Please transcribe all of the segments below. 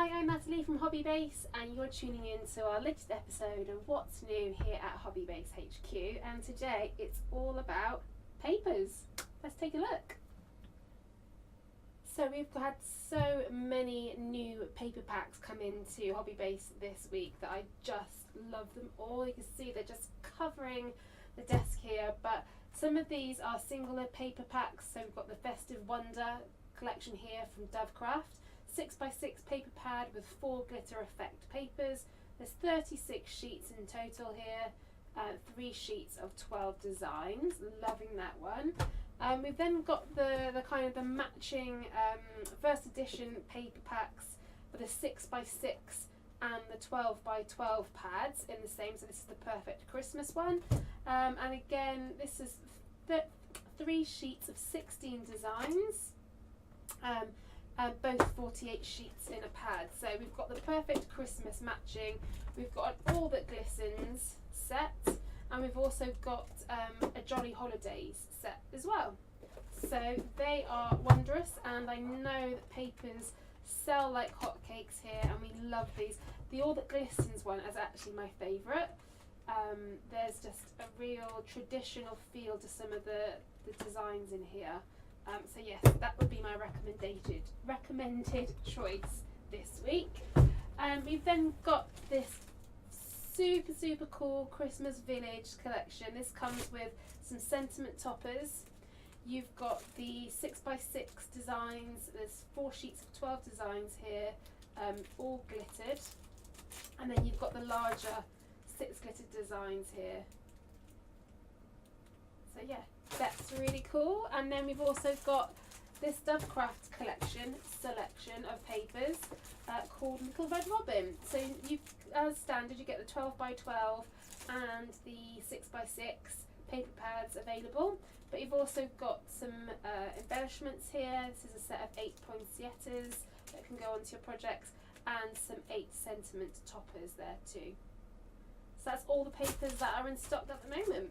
Hi, I'm Natalie from HobbyBase and you're tuning in to our latest episode of What's New here at HobbyBase HQ, and today it's all about papers. Let's take a look. So we've had so many new paper packs come into HobbyBase this week that I just love them all. You can see they're just covering the desk here, but some of these are singular paper packs. So we've got the Festive Wonder collection here from Papercraft. 6x6 paper pad with 4 glitter effect papers. There's 36 sheets in total here, 3 sheets of 12 designs. Loving that one. We've then got the kind of the matching first edition paper packs for the 6x6 and the 12x12 pads in the same. So this is the perfect Christmas one. And again, this is 3 sheets of 16 designs. Both 48 sheets in a pad. So we've got the perfect Christmas matching, we've got an All That Glistens set, and we've also got a Jolly Holidays set as well. So they are wondrous, and I know that papers sell like hotcakes here, and we love these. The All That Glistens one is actually my favourite. There's just a real traditional feel to some of the designs in here. So yes, that would be my recommended choice this week. We've then got this super cool Christmas Village collection. This comes with some sentiment toppers. You've got the 6x6 designs. There's 4 sheets of 12 designs here, all glittered. And then you've got the larger 6 glittered designs here. So yeah, that's really cool. And then we've also got this Papercraft selection of papers called Little Red Robbin. So you, as standard, you get the 12x12 and the 6x6 paper pads available, but you've also got some embellishments here. This is a set of 8 poinsettias that can go onto your projects, and some 8 sentiment toppers there too. So that's all the papers that are in stock at the moment.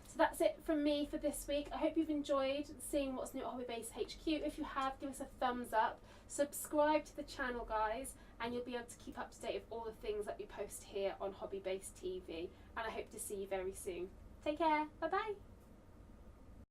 So that's it from me for this week. I hope you've enjoyed seeing what's new at HobbyBase HQ. If you have, give us a thumbs up. Subscribe to the channel, guys, and you'll be able to keep up to date with all the things that we post here on HobbyBase TV. And I hope to see you very soon. Take care. Bye bye.